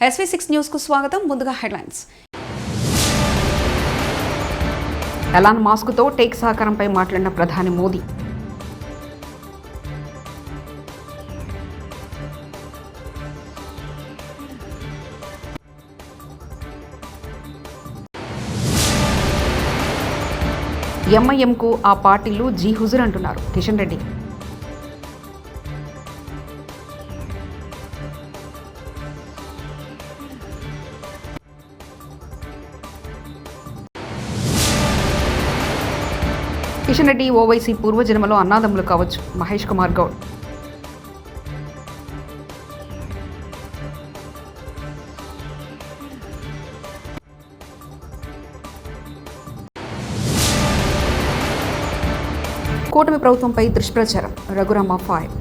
SV6 news కు స్వాగతం. ముందుగా హెడ్లైన్స్. ఎలాన్ మస్క్ తో టెక్ సహకారంపై మాట్లాడిన ప్రధాని మోదీ. ఎంఐఎంకు ఆ పార్టీలు జీ హుజూర్ అంటున్నారు కిషన్ రెడ్డి. కిషన్ రెడ్డి ఓవైసీ పూర్వజన్మలో అన్నాదమ్ములు కావచ్చు మహేష్ కుమార్ గౌడ్. కూటమి ప్రభుత్వంపై దుష్ప్రచారం రఘురామ ఫైర్.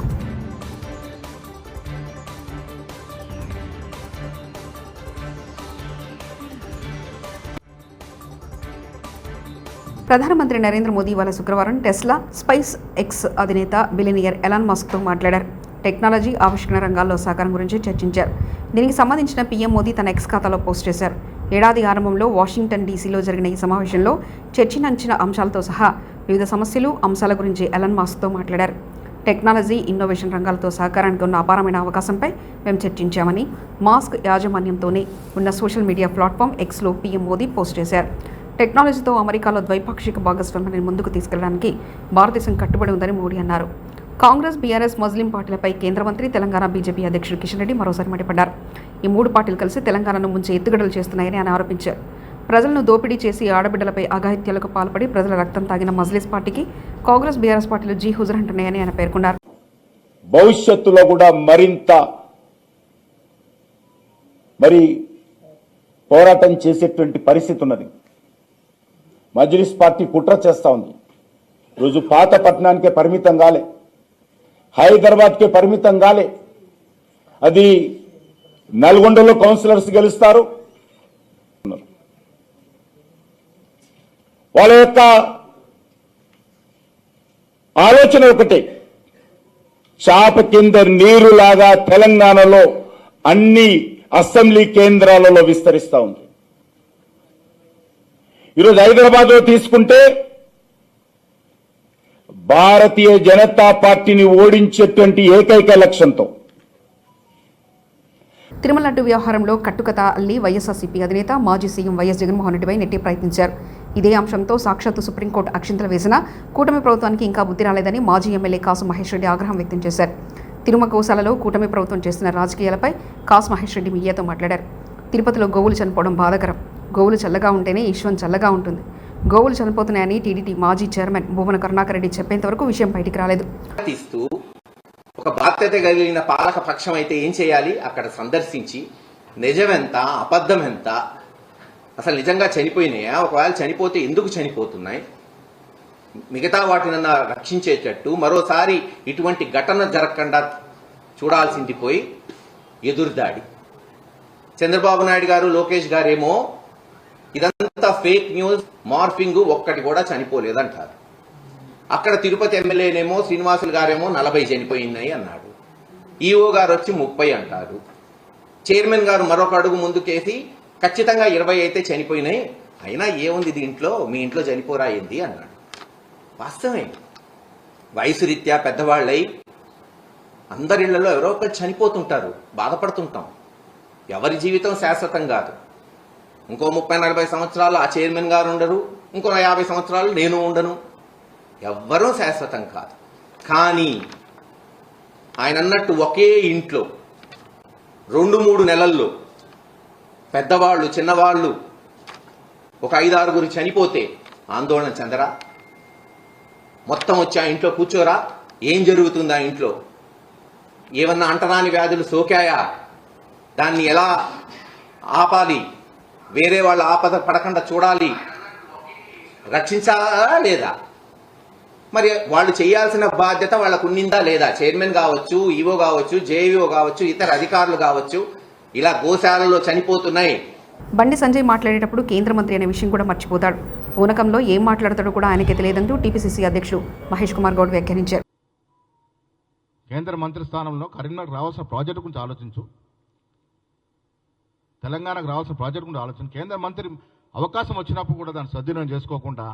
ప్రధానమంత్రి నరేంద్ర మోదీ ఇవాళ శుక్రవారం టెస్లా, స్పేస్ ఎక్స్ అధినేత బిలియనియర్ ఎలాన్ మస్క్తో మాట్లాడారు. టెక్నాలజీ, ఆవిష్కరణ రంగాల్లో సహకారం గురించి చర్చించారు. దీనికి సంబంధించిన పీఎం మోదీ తన ఎక్స్ ఖాతాలో పోస్ట్ చేశారు. ఏడాది ఆరంభంలో వాషింగ్టన్ డీసీలో జరిగిన ఈ సమావేశంలో చర్చించిన అంశాలతో సహా వివిధ సమస్యలు, అంశాల గురించి ఎలాన్ మస్క్తో మాట్లాడారు. టెక్నాలజీ, ఇన్నోవేషన్ రంగాలతో సహకారానికి ఉన్న అపారమైన అవకాశంపై మేము చర్చించామని మాస్క్ యాజమాన్యంతోనే ఉన్న సోషల్ మీడియా ప్లాట్ఫామ్ ఎక్స్లో పీఎం మోదీ పోస్ట్ చేశారు. టెక్నాలజీతో అమెరికాలో ద్వైపాక్షిక భాగస్వామ్యాన్ని ముందుకు తీసుకెళ్లడానికి భారతదేశం కట్టుబడి ఉందని మోడీ అన్నారు. కాంగ్రెస్, బీఆర్ఎస్, ముస్లిం పార్టీలపై కేంద్ర మంత్రి, తెలంగాణ బీజేపీ అధ్యక్షుడు కిషన్ రెడ్డి మరోసారి మండిపడ్డారు. ఈ మూడు పార్టీలు కలిసి తెలంగాణను ముంచే ఎత్తుగడలు చేస్తున్నాయని ఆయన ఆరోపించారు. ప్రజలను దోపిడీ చేసి ఆడబిడ్డలపై అఘాయిత్యాలకు పాల్పడి ప్రజల రక్తం తాగిన మజ్లిస్ పార్టీకి కాంగ్రెస్, బీఆర్ఎస్ పార్టీలు జీ హుజూర్ అంటున్నాయని ఆయన పేర్కొన్నారు. భవిష్యత్తులో కూడా మరింత పోరాటం చేసేటువంటి పరిస్థితి ఉన్నది. మజ్లిస్ పార్టీ కుట్ర చేస్తా ఉంది. రోజు పాత పట్టణానికే పరిమితం కాలే, హైదరాబాద్కే పరిమితం కాలే. అది నల్గొండలో కౌన్సిలర్స్ గెలుస్తారు. వాళ్ళ యొక్క ఆలోచన ఒకటే, చాప కింద నీరులాగా తెలంగాణలో అన్ని అసెంబ్లీ కేంద్రాలలో విస్తరిస్తా ఉంది. ఈరోజు హైదరాబాద్లో తీసుకుంటే భారతీయ జనతా పార్టీని ఓడించేటువంటి ఏకైక లక్ష్యంతో తిరుమల లడ్డు వ్యవహారంలో కట్టుకథ అల్లి వైఎస్ఆర్సీపీ అధినేత, మాజీ సీఎం వైఎస్ జగన్మోహన్ రెడ్డిపై నెట్టి ప్రయత్నించారు. ఇదే అంశంతో సాక్షాత్తు సుప్రీంకోర్టు అక్షింతలు వేసినా కూటమి ప్రభుత్వానికి ఇంకా బుద్ధి రాలేదని మాజీ ఎమ్మెల్యే కాసు మహేష్ రెడ్డి ఆగ్రహం వ్యక్తం చేశారు. తిరుమల గోశాలలో కూటమి ప్రభుత్వం చేస్తున్న రాజకీయాలపై కాసు మహేష్ రెడ్డి మీడియాతో మాట్లాడారు. తిరుపతిలో గోవులు చనిపోవడం బాధాకరం. గోవులు చల్లగా ఉంటేనే ఈశ్వరం చల్లగా ఉంటుంది. గోవులు చనిపోతున్నాయని టీడీటీ మాజీ చైర్మన్ భువన కరుణాకర్ రెడ్డి చెప్పేంత వరకు విషయం బయటికి రాలేదు. ఒక బాధ్యత కలిగిన పాలక పక్షం అయితే ఏం చేయాలి? అక్కడ సందర్శించి నిజమెంత, అబద్ధం ఎంత, అసలు నిజంగా చనిపోయినాయా, ఒకవేళ చనిపోతే ఎందుకు చనిపోతున్నాయి, మిగతా వాటినన్నా రక్షించేటట్టు మరోసారి ఇటువంటి ఘటన జరగకుండా చూడాల్సింది పోయి ఎదురుదాడి. చంద్రబాబు నాయుడు గారు, లోకేష్ గారేమో ఇదంతా ఫేక్ న్యూస్, మార్ఫింగ్, ఒక్కటి కూడా చనిపోలేదంటారు. అక్కడ తిరుపతి ఎమ్మెల్యేనేమో శ్రీనివాసులు గారేమో 40 చనిపోయినాయి అన్నాడు. ఈఓ గారు వచ్చి 30 అంటారు. చైర్మన్ గారు మరొక అడుగు ముందుకేసి ఖచ్చితంగా 20 అయితే చనిపోయినాయి, అయినా ఏముంది దీంట్లో, మీ ఇంట్లో చనిపోరా ఏంది అన్నాడు. వాస్తవమే, వయసు రీత్యా పెద్దవాళ్ళై అందరిళ్లలో ఎవరో ఒకరు చనిపోతుంటారు, బాధపడుతుంటాం. ఎవరి జీవితం శాశ్వతం కాదు. ఇంకో 30-40 సంవత్సరాలు ఆ చైర్మన్ గారు ఉండరు, ఇంకో 50 సంవత్సరాలు నేను ఉండను. ఎవ్వరూ శాశ్వతం కాదు. కానీ ఆయన అన్నట్టు ఒకే ఇంట్లో 2-3 నెలల్లో పెద్దవాళ్ళు, చిన్నవాళ్ళు ఒక 5-6 చనిపోతే ఆందోళన చెందరా? మొత్తం వచ్చి ఆ ఇంట్లో కూర్చోరా? ఏం జరుగుతుంది ఆ ఇంట్లో? ఏమన్నా అంటరాని వ్యాధులు సోకాయా? దాన్ని ఎలా ఆపాలి? వేరే వాళ్ళ ఆపద పడకుండా చూడాలి, రక్షించాలా లేదా? మరి వాళ్ళు చేయాల్సిన బాధ్యత వాళ్ళకు ఉన్నిందా లేదా? చైర్మన్ కావచ్చు, ఈవో కావచ్చు, జేఈఓ కావచ్చు, ఇతర అధికారులు కావచ్చు, ఇలా గోశాలలో చనిపోతున్నాయి. బండి సంజయ్ మాట్లాడేటప్పుడు కేంద్ర మంత్రి అనే విషయం కూడా మర్చిపోతాడు. పూనకంలో ఏం మాట్లాడతాడో కూడా ఆయనకి తెలియదంటూ టీపీసీసీ అధ్యక్షుడు మహేష్ కుమార్ గౌడ్ వ్యాఖ్యానించారు. కేంద్ర మంత్రి స్థానంలో కరీంనగర్ రావాల్సిన ప్రాజెక్టు గురించి ఆలోచించు. తెలంగాణకు రావాల్సిన ప్రాజెక్ట్ కూడా ఆలోచన కేంద్ర మంత్రి అవకాశం వచ్చినప్పుడు కూడా దాన్ని సద్వినియోగం చేసుకోకుండా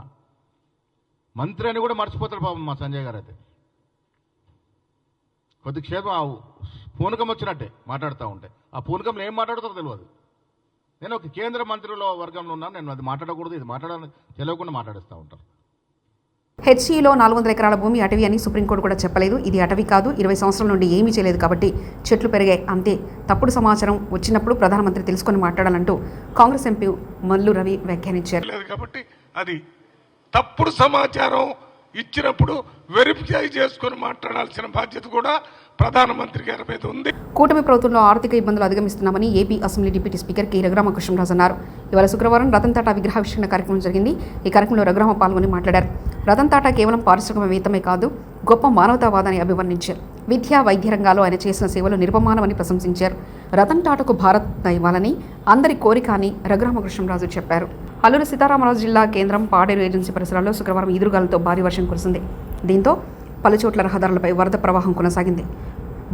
మంత్రి అని కూడా మర్చిపోతాడు పాపం మా సంజయ్ గారు. అయితే కొద్దిక్షేపం ఆ పూనకం వచ్చినట్టే మాట్లాడుతూ ఉంటే ఆ పూనకంలో ఏం మాట్లాడుతారో తెలియదు. నేను ఒక కేంద్ర మంత్రుల వర్గంలో ఉన్నాను, నేను అది మాట్లాడకూడదు ఇది మాట్లాడాలని తెలియకుండా మాట్లాడిస్తూ ఉంటారు. హెచ్ఈలో 400 ఎకరాల భూమి అటవీ అని సుప్రీంకోర్టు కూడా చెప్పలేదు. ఇది అటవీ కాదు, 20 సంవత్సరాల నుండి ఏమీ చేయలేదు కాబట్టి చెట్లు పెరిగాయి అంతే. తప్పుడు సమాచారం వచ్చినప్పుడు ప్రధానమంత్రి తెలుసుకొని మాట్లాడాలంటూ కాంగ్రెస్ ఎంపీ మల్లు రవి వ్యాఖ్యానించారు. కాబట్టి అది తప్పుడు సమాచారం ఇచ్చినప్పుడు వెరిఫై చేసుకొని మాట్లాడాల్సిన బాధ్యత కూడా ప్రధానమంత్రి గారి మీద ఉంది. కూటమి ప్రభుత్వంలో ఆర్థిక ఇబ్బందులు అధిగమిస్తున్నామని AP assembly deputy speaker K Raghuramakrishnaraju అన్నారు. ఇవాళ శుక్రవారం రతన్ టాటా విగ్రహావిష్కరణ కార్యక్రమం జరిగింది. ఈ కార్యక్రమంలో రఘురామ పాల్గొని మాట్లాడారు. రతన్ టాటా కేవలం పారిశ్రామికవేత్తమే కాదు, గొప్ప మానవతావాదాన్ని అభివర్ణించారు. విద్యా వైద్య రంగాల్లో ఆయన చేసిన సేవలు నిరుపమానమని ప్రశంసించారు. రతన్ టాటాకు భారత్ ఇవ్వాలని అందరి కోరిక అని రఘురామకృష్ణరాజు చెప్పారు. అల్లూరి సీతారామరాజు జిల్లా కేంద్రం పాడేరు ఏజెన్సీ పరిసరాల్లో శుక్రవారం ఈదురుగాలతో భారీ వర్షం కురిసింది. దీంతో పలుచోట్ల రహదారులపై వరద ప్రవాహం కొనసాగింది.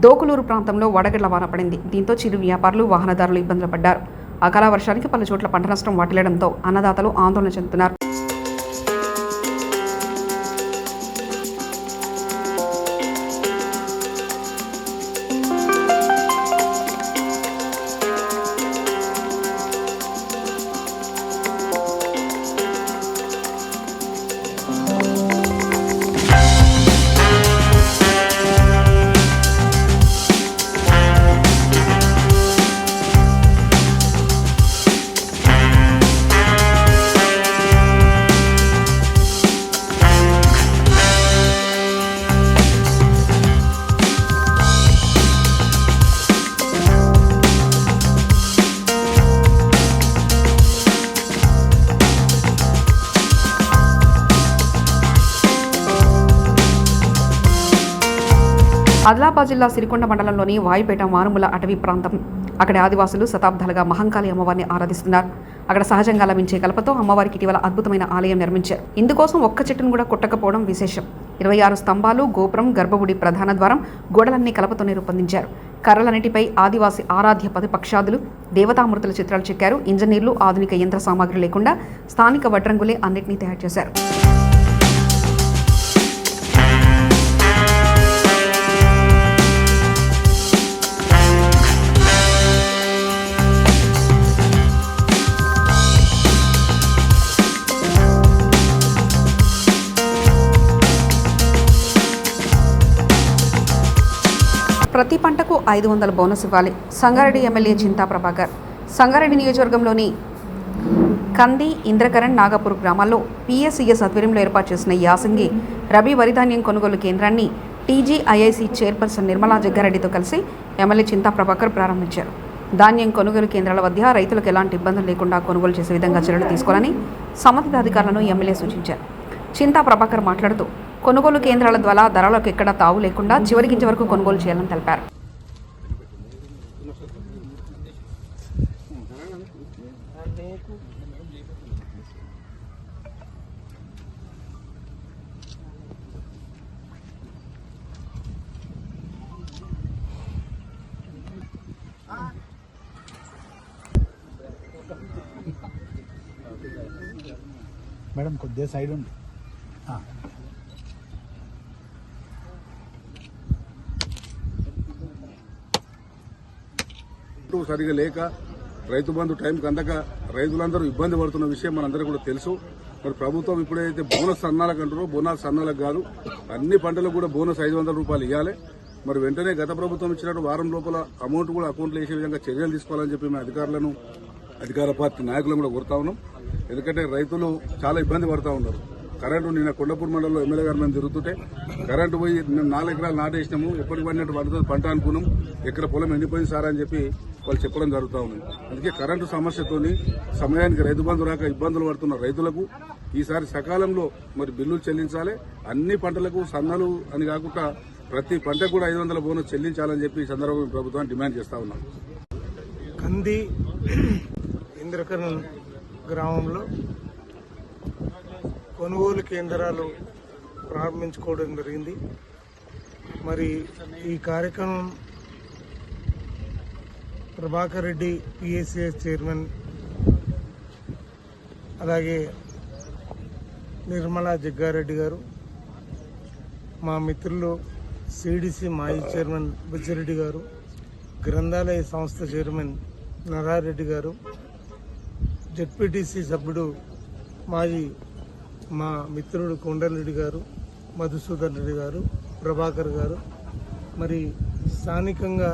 దోకులూరు ప్రాంతంలో వడగళ్ల వాన పడింది. దీంతో చిరు వ్యాపారులు వాహనదారులు ఇబ్బందులు పడ్డారు. అకాల వర్షానికి పలుచోట్ల పంట నష్టం వాటిల్లడంతో అన్నదాతలు ఆందోళన చెందుతున్నారు. ఆదిలాబాద్ జిల్లా సిరికొండ మండలంలోని వాయుపేట మారుమూల అటవీ ప్రాంతం. అక్కడి ఆదివాసులు శతాబ్దాలుగా మహంకాళి అమ్మవారిని ఆరాధిస్తున్నారు. అక్కడ సహజంగా లభించే కలపతో అమ్మవారికి ఇటీవల అద్భుతమైన ఆలయం నిర్మించారు. ఇందుకోసం ఒక్క చెట్టును కూడా కొట్టకపోవడం విశేషం. 26 స్తంభాలు, గోపురం, గర్భగుడి ప్రధాన ద్వారం, గోడలన్నీ కలపతోనే రూపొందించారు. కర్రలన్నిటిపై ఆదివాసి ఆరాధ్య పక్షాదులు, దేవతామూర్తుల చిత్రాలు చెక్కారు. ఇంజనీర్లు ఆధునిక యంత్ర సామాగ్రి లేకుండా స్థానిక వడ్రంగులే అన్నింటినీ తయారు చేశారు. ప్రతి పంటకు 500 బోనస్ ఇవ్వాలి. సంగారెడ్డి ఎమ్మెల్యే చింతా ప్రభాకర్ సంగారెడ్డి నియోజకవర్గంలోని కంది, ఇంద్రకరణ్, నాగపూర్ గ్రామాల్లో పిఎస్సిఎస్ ఆధ్వర్యంలో ఏర్పాటు చేసిన యాసంగి రబీ వరిధాన్యం కొనుగోలు కేంద్రాన్ని టీజీఐఐసి చైర్పర్సన్ నిర్మలా జగ్గారెడ్డితో కలిసి ఎమ్మెల్యే చింతా ప్రభాకర్ ప్రారంభించారు. ధాన్యం కొనుగోలు కేంద్రాల వద్ద రైతులకు ఎలాంటి ఇబ్బందులు లేకుండా కొనుగోలు చేసే విధంగా చర్యలు తీసుకోవాలని సంబంధిత అధికారులను ఎమ్మెల్యే సూచించారు. చింతా ప్రభాకర్ మాట్లాడుతూ కొనుగోలు కేంద్రాల ద్వారా ధరలకు ఎక్కడా తావు లేకుండా చివరి గింజ వరకు కొనుగోలు చేయాలని తెలిపారు. మేడం కొద్దిగా సైడ్ ఉంది. సరిగా లేక రైతు బంధు టైంకి అందక రైతులందరూ ఇబ్బంది పడుతున్న విషయం మనందరికీ కూడా తెలుసు. మరి ప్రభుత్వం ఇప్పుడైతే బోనస్ సన్నాలకు అంటారో బోనస్ సన్నాలకు కాదు, అన్ని పంటలకు కూడా బోనస్ 500 రూపాయలు ఇవ్వాలి. మరి వెంటనే గత ప్రభుత్వం ఇచ్చినట్టు వారం లోపల అమౌంట్ కూడా అకౌంట్లో వేసే విధంగా చర్యలు తీసుకోవాలని చెప్పి మేము అధికారులను, అధికార పార్టీ నాయకులను కూడా కోరుతా ఉన్నాం. ఎందుకంటే రైతులు చాలా ఇబ్బంది పడుతూ ఉన్నారు. కరెంటు నిన్న కొండపూర్ మండలంలో ఎమ్మెల్యే గారు మేము తిరుగుతుంటే కరెంటు పోయి మేము 4 ఎకరాలు నాటేసినాము, ఎప్పటికి పడినట్టు పడుతుంది పంట అనుకున్నాం, ఎక్కడ పొలం ఎండిపోయింది సార్ అని చెప్పి వాళ్ళు చెప్పడం జరుగుతూ ఉంది. అందుకే కరెంటు సమస్యతోని సమయానికి రైతు బంధు రాక ఇబ్బందులు పడుతున్న రైతులకు ఈసారి సకాలంలో మరి బిల్లులు చెల్లించాలి. అన్ని పంటలకు సన్నలు అని కాకుండా ప్రతి పంటకు కూడా 500 బోనస్ చెల్లించాలని చెప్పి ఈ సందర్భంగా ప్రభుత్వాన్ని డిమాండ్ చేస్తా ఉన్నాం. కంది ఇంద్రకరణ్ గ్రామంలో కొనుగోలు కేంద్రాలు ప్రారంభించుకోవడం జరిగింది. మరి ఈ కార్యక్రమం ప్రభాకర్ రెడ్డి పిఎస్సిఎస్ చైర్మన్, అలాగే నిర్మలా జగ్గారెడ్డి గారు, మా మిత్రులు సిడిసి మాజీ చైర్మన్ బుచ్చిరెడ్డి గారు, గ్రంథాలయ సంస్థ చైర్మన్ నరారెడ్డి గారు, జెడ్పీటీసీ సభ్యుడు మాజీ మా మిత్రుడు కొండలరెడ్డి గారు, మధుసూదన్ రెడ్డి గారు, ప్రభాకర్ గారు, మరి స్థానికంగా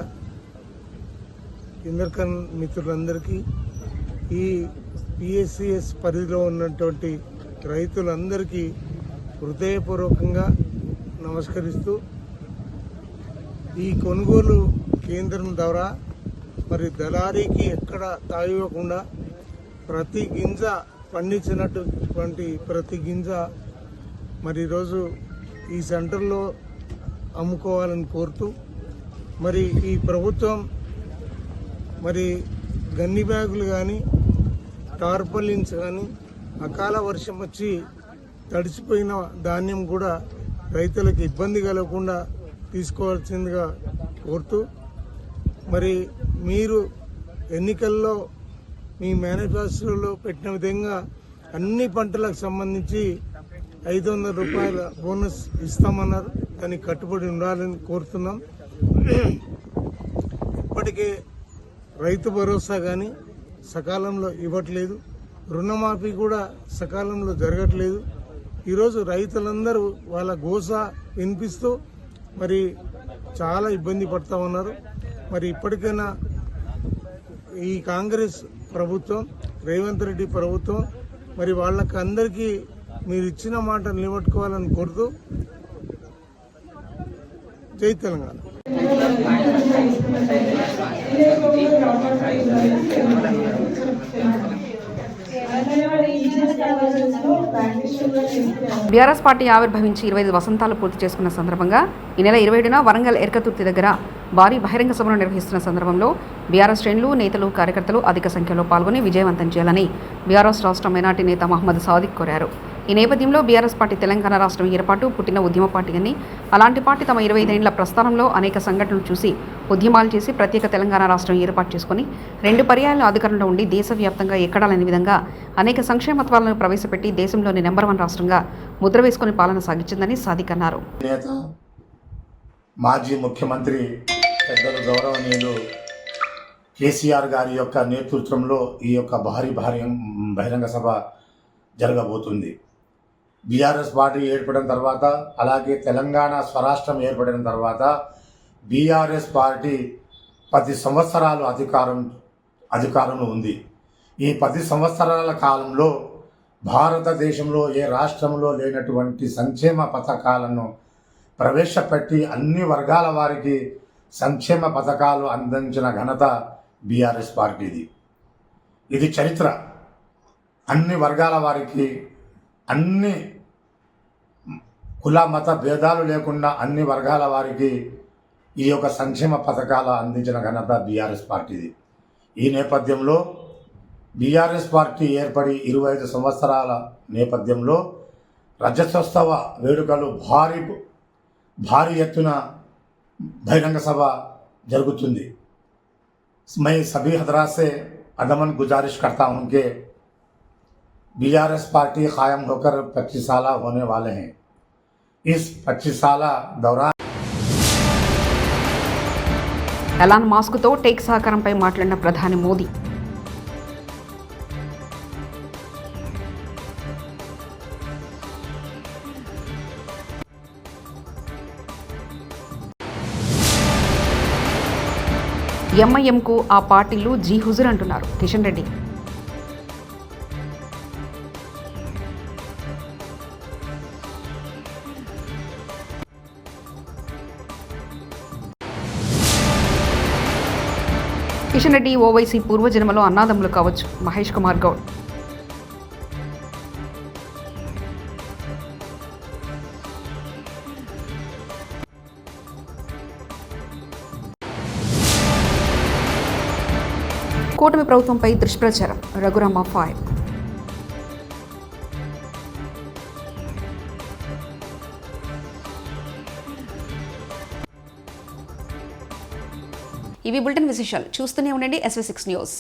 ఇందర్కన్ మిత్రులందరికీ, ఈ పిఎస్సిఎస్ పరిధిలో ఉన్నటువంటి రైతులందరికీ హృదయపూర్వకంగా నమస్కరిస్తూ, ఈ కొనుగోలు కేంద్రం ద్వారా మరి దళారీకి ఎక్కడ తాగివ్వకుండా ప్రతి గింజ పండించినటువంటి ప్రతి గింజ మరి ఈరోజు ఈ సెంటర్లో అమ్ముకోవాలని కోరుతూ, మరి ఈ ప్రభుత్వం మరి గన్ని బ్యాగులు కానీ టార్పలిన్స్ కానీ అకాల వర్షం వచ్చి తడిసిపోయిన ధాన్యం కూడా రైతులకు ఇబ్బంది కలగకుండా తీసుకోవాల్సిందిగా కోరుతూ, మరి మీరు ఎన్నికల్లో మీ మేనిఫెస్టోలో పెట్టిన విధంగా అన్ని పంటలకు సంబంధించి 500 రూపాయల బోనస్ ఇస్తామన్నారు. దానికి కట్టుబడి ఉండాలని కోరుతున్నాం. ఇప్పటికే రైతు భరోసా కానీ సకాలంలో ఇవ్వట్లేదు, రుణమాఫీ కూడా సకాలంలో జరగట్లేదు. ఈరోజు రైతులందరూ వాళ్ళ గోస వినిపిస్తూ మరి చాలా ఇబ్బంది పడతా ఉన్నారు. మరి ఇప్పటికైనా ఈ కాంగ్రెస్ ప్రభుత్వం, రేవంత్ రెడ్డి ప్రభుత్వం మరి వాళ్ళకి అందరికీ మీరు ఇచ్చిన మాట నిలబెట్టుకోవాలని కోరుతూ జై తెలంగాణ. బీఆర్ఎస్ పార్టీ ఆవిర్భవించి 25 వసంతాలు పూర్తి చేసుకున్న సందర్భంగా ఈ నెల 27న వరంగల్ ఎర్కతుర్తి దగ్గర భారీ బహిరంగ సభను నిర్వహిస్తున్న సందర్భంలో బీఆర్ఎస్ శ్రేణులు, నేతలు, కార్యకర్తలు అధిక సంఖ్యలో పాల్గొని విజయవంతం చేయాలని బీఆర్ఎస్ రాష్ట్ర మైనార్టీ నేత మహమ్మద్ సాదిక్ కోరారు. ఈ నేపథ్యంలో బీఆర్ఎస్ పార్టీ తెలంగాణ రాష్ట్రం ఏర్పాటు పుట్టిన ఉద్యమ పార్టీ అని, అలాంటి పార్టీ తమ 25 ఏళ్ల ప్రస్థానంలో అనేక సంఘటనలు చూసి ఉద్యమాలు చేసి ప్రత్యేక తెలంగాణ రాష్ట్రం ఏర్పాటు చేసుకుని 2 పర్యాయాల అధికారంలో ఉండి దేశవ్యాప్తంగా ఎక్కడా లేని విధంగా అనేక సంక్షేమత్వాలను ప్రవేశపెట్టి దేశంలోని నెంబర్ 1 రాష్ట్రంగా ముద్ర వేసుకుని పాలన సాగించిందని సాదిక్ అన్నారు. మాజీ ముఖ్యమంత్రి పెద్దలు గౌరవనీయులు కేసీఆర్ గారి యొక్క నేతృత్వంలో ఈ యొక్క భారీ బహిరంగ సభ జరగబోతుంది. బీఆర్ఎస్ పార్టీ ఏర్పడిన తర్వాత, అలాగే తెలంగాణ స్వరాష్ట్రం ఏర్పడిన తర్వాత బీఆర్ఎస్ పార్టీ 10 సంవత్సరాలు అధికారంలో ఉంది. ఈ 10 సంవత్సరాల కాలంలో భారతదేశంలో ఏ రాష్ట్రంలో లేనటువంటి సంక్షేమ పథకాలను ప్రవేశపెట్టి అన్ని వర్గాల వారికి సంక్షేమ పథకాలు అందించిన ఘనత బీఆర్ఎస్ పార్టీది. ఇది చరిత్ర. అన్ని వర్గాల వారికి, అన్ని కుల మత భేదాలు లేకుండా అన్ని వర్గాల వారికి ఈ యొక్క సంక్షేమ పథకాలు అందించిన ఘనత బీఆర్ఎస్ పార్టీది. ఈ నేపథ్యంలో బీఆర్ఎస్ పార్టీ ఏర్పడి 25 సంవత్సరాల నేపథ్యంలో రజతోత్సవ వేడుకలు భారీ ఎత్తున బహిరంగ సభ జరుగుతుంది. मैं सभी हजरात से अदमन गुजारिश करता हूँ कि बीआरएस पार्टी कायम होकर 25 साल होने वाले हैं. इस 25 साल दौरान ఎలాన్ మాస్క్తో టెక్ సహకారంపై మాట్లాడిన ప్రధాని మోదీ. ఎంఐఎంకు ఆ పార్టీలు జీ హుజూర్ అంటున్నారు కిషన్ రెడ్డి. కిషన్ రెడ్డి, ఓవైసీ పూర్వజన్మలో అన్నాదమ్ములు కావచ్చు. మహేష్ కుమార్ గౌడ్. కూటమి ప్రభుత్వంపై దుష్ప్రచారం. రఘురామ 5. ఇవి బులెటిన్ విశేషాలు. చూస్తూనే ఉండండి SV6 న్యూస్.